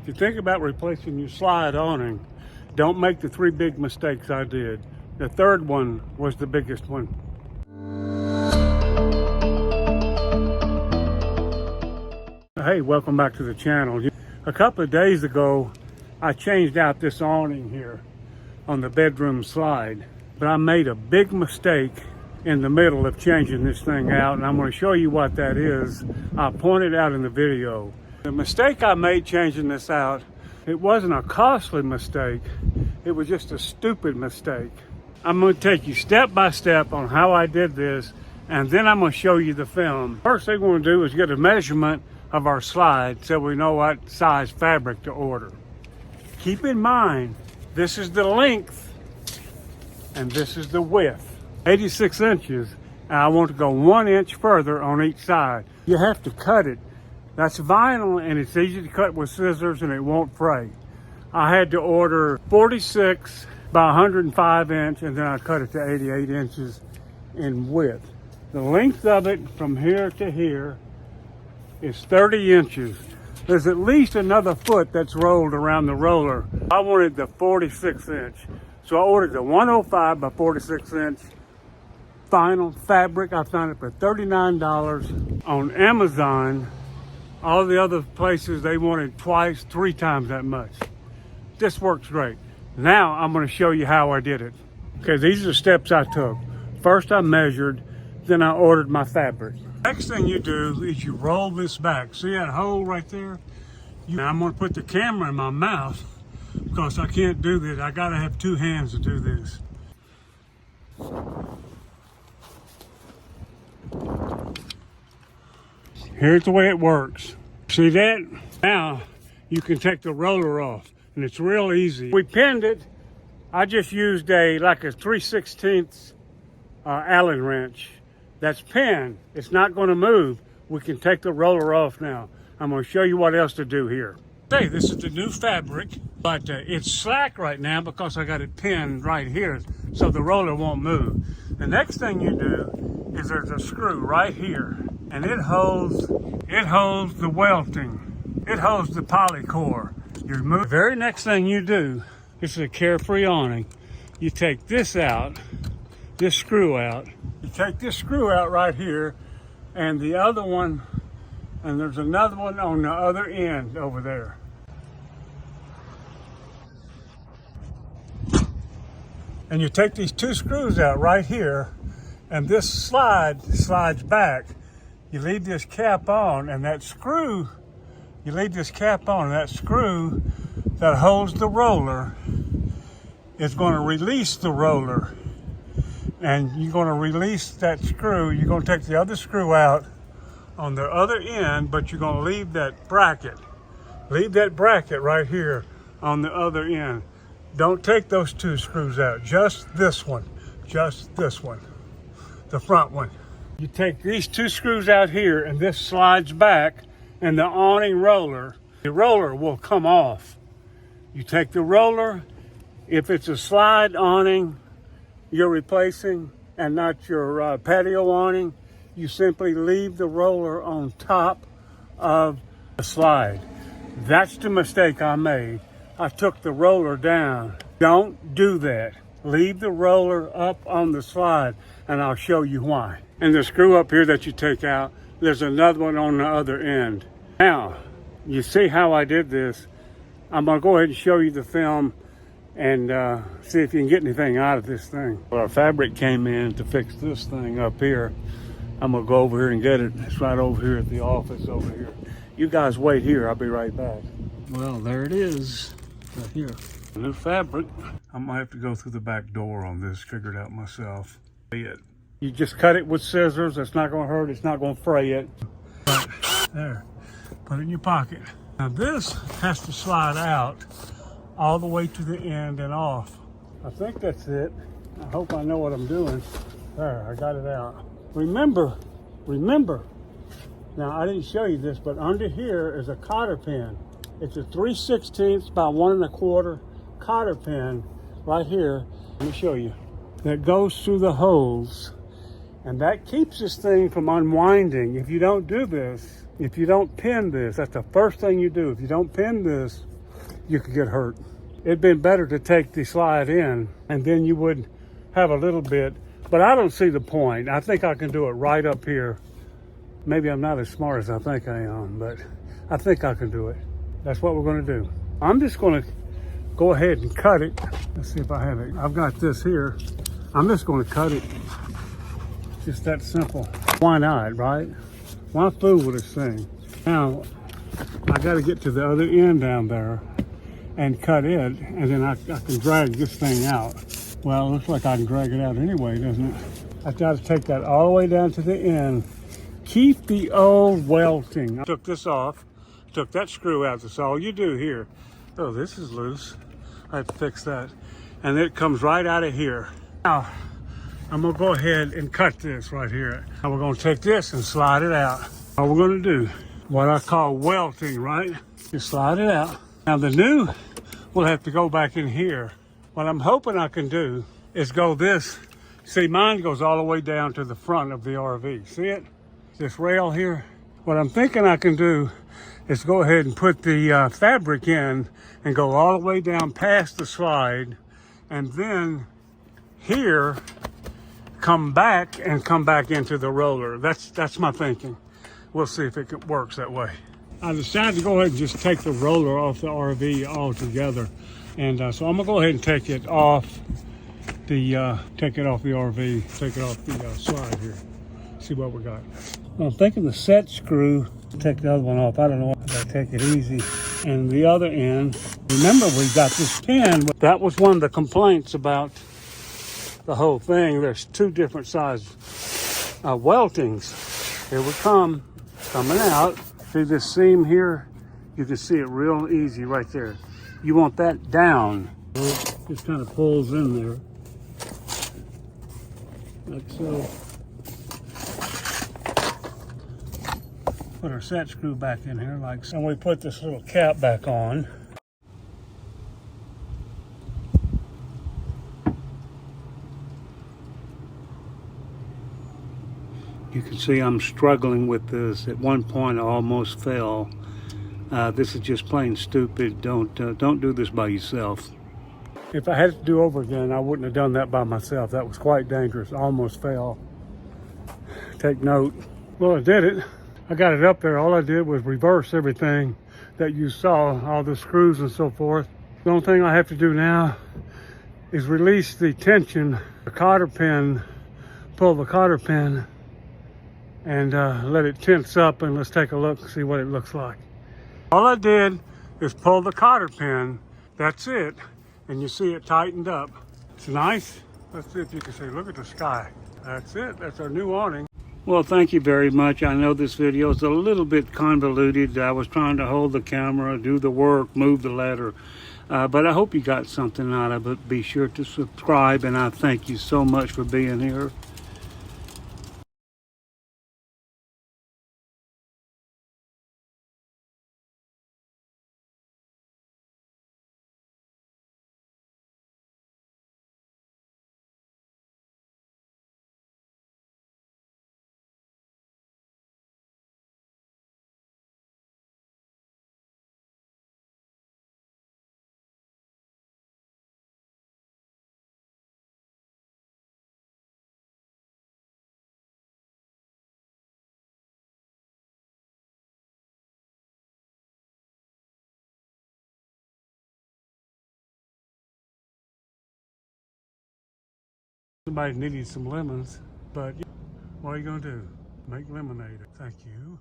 If you think about replacing your slide awning, don't make the three big mistakes I did. The third one was the biggest one. Hey, welcome back to the channel. A couple of days ago, I changed out this awning here on the bedroom slide, but I made a big mistake in the middle of changing this thing out, and I'm going to show you what that is. I'll point it out in the video. The mistake I made changing this out, it wasn't a costly mistake, it was just a stupid mistake. I'm going to take you step by step on how I did this, and then I'm going to show you the film. First thing we're going to do is get a measurement of our slide so we know what size fabric to order. Keep in mind, this is the length and this is the width. 86 inches, and I want to go 1 inch further on each side. You have to cut it. That's vinyl and it's easy to cut with scissors and it won't fray. I had to order 46 by 105 inch and then I cut it to 88 inches in width. The length of it from here to here is 30 inches. There's at least another foot that's rolled around the roller. I wanted the 46 inch. So I ordered the 105 by 46 inch vinyl fabric. I found it for $39 on Amazon. All the other places, they wanted twice, 3 times that much. This works great. Now I'm going to show you how I did it. Okay, these are the steps I took. First I measured, then I ordered my fabric. Next thing you do is you roll this back. See that hole right there? Now I'm going to put the camera in my mouth because I can't do this. I got to have 2 hands to do this. Here's the way it works. See that? Now you can take the roller off and it's real easy. We pinned it. I just used like a 3/16 Allen wrench. That's pinned. It's not going to move. We can take the roller off now. I'm going to show you what else to do here. Hey, this is the new fabric, but it's slack right now because I got it pinned right here so the roller won't move. The next thing you do is there's a screw right here, and it holds the welting. It holds the poly core. The very next thing you do, this is a Carefree awning. You take this out, this screw out. You take this screw out right here, and the other one, and there's another one on the other end over there. And you take these 2 screws out right here, and this slides back. You leave this cap on, and that screw, you leave this cap on, and that screw that holds the roller is going to release the roller. And you're going to release that screw. You're going to take the other screw out on the other end, but you're going to leave that bracket. Leave that bracket right here on the other end. Don't take those 2 screws out, just this one, the front one. You take these 2 screws out here and this slides back and the awning roller, the roller will come off. You take the roller, if it's a slide awning you're replacing and not your patio awning, you simply leave the roller on top of the slide. That's the mistake I made. I took the roller down. Don't do that. Leave the roller up on the slide, and I'll show you why. And the screw up here that you take out, there's another one on the other end. Now, you see how I did this. I'm gonna go ahead and show you the film and see if you can get anything out of this thing. Well, our fabric came in to fix this thing up here. I'm gonna go over here and get it. It's right over here at the office over here. You guys wait here, I'll be right back. Well, there it is, right here. The new fabric. I might have to go through the back door on this, figure it out myself. You just cut it with scissors. It's not gonna hurt, it's not gonna fray it. Right there, put it in your pocket. Now this has to slide out all the way to the end and off. I think that's it. I hope I know what I'm doing. There, I got it out. Remember, now I didn't show you this, but under here is a cotter pin. It's a 3/16 by 1 1/4 cotter pin right here. Let me show you. That goes through the holes, and that keeps this thing from unwinding. If you don't do this, if you don't pin this, that's the first thing you do. If you don't pin this, you could get hurt. It'd been better to take the slide in, and then you would have a little bit, but I don't see the point. I think I can do it right up here. Maybe I'm not as smart as I think I am, but I think I can do it. That's what we're gonna do. I'm just gonna go ahead and cut it. Let's see if I have it. I've got this here. I'm just gonna cut it. Just that simple. Why not, right? Why fool with this thing? Now, I gotta get to the other end down there and cut it, and then I can drag this thing out. Well, it looks like I can drag it out anyway, doesn't it? I've got to take that all the way down to the end. Keep the old welting. I took this off, took that screw out. That's all you do here. Oh, this is loose. I have to fix that. And it comes right out of here. Now, I'm gonna go ahead and cut this right here. Now we're gonna take this and slide it out. All we're gonna do, what I call welting, right? Just slide it out. Now the new will have to go back in here. What I'm hoping I can do is go this. See, mine goes all the way down to the front of the RV. See it? This rail here. What I'm thinking I can do is go ahead and put the fabric in and go all the way down past the slide, and then here come back into the roller. That's my thinking. We'll see if it works that way. I decided to go ahead and just take the roller off the RV altogether, and so I'm gonna go ahead and take it off the RV, take it off the slide here. See what we got. Well, I'm thinking the set screw. Take the other one off. I don't know. I gotta take it easy. And the other end. Remember, we got this pin. That was one of the complaints about the whole thing. There's two different size weltings. Here we come, coming out. See this seam here? You can see it real easy right there. You want that down. It just kind of pulls in there, like so. Put our set screw back in here like so. And we put this little cap back on. You can see I'm struggling with this. At one point I almost fell. This is just plain stupid. Don't do this by yourself. If I had to do over again, I wouldn't have done that by myself. That was quite dangerous. I almost fell. Take note. Well, I did it. I got it up there. All I did was reverse everything that you saw, all the screws and so forth. The only thing I have to do now is release the tension, the cotter pin, pull the cotter pin, and let it tense up, and let's take a look and see what it looks like. All I did is pull the cotter pin. That's it. And you see it tightened up. It's nice. Let's see if you can see. Look at the sky. That's it. That's our new awning. Well, thank you very much. I know this video is a little bit convoluted. I was trying to hold the camera, do the work, move the ladder. But I hope you got something out of it. Be sure to subscribe, and I thank you so much for being here. Somebody needed some lemons, but what are you going to do? Make lemonade. Thank you.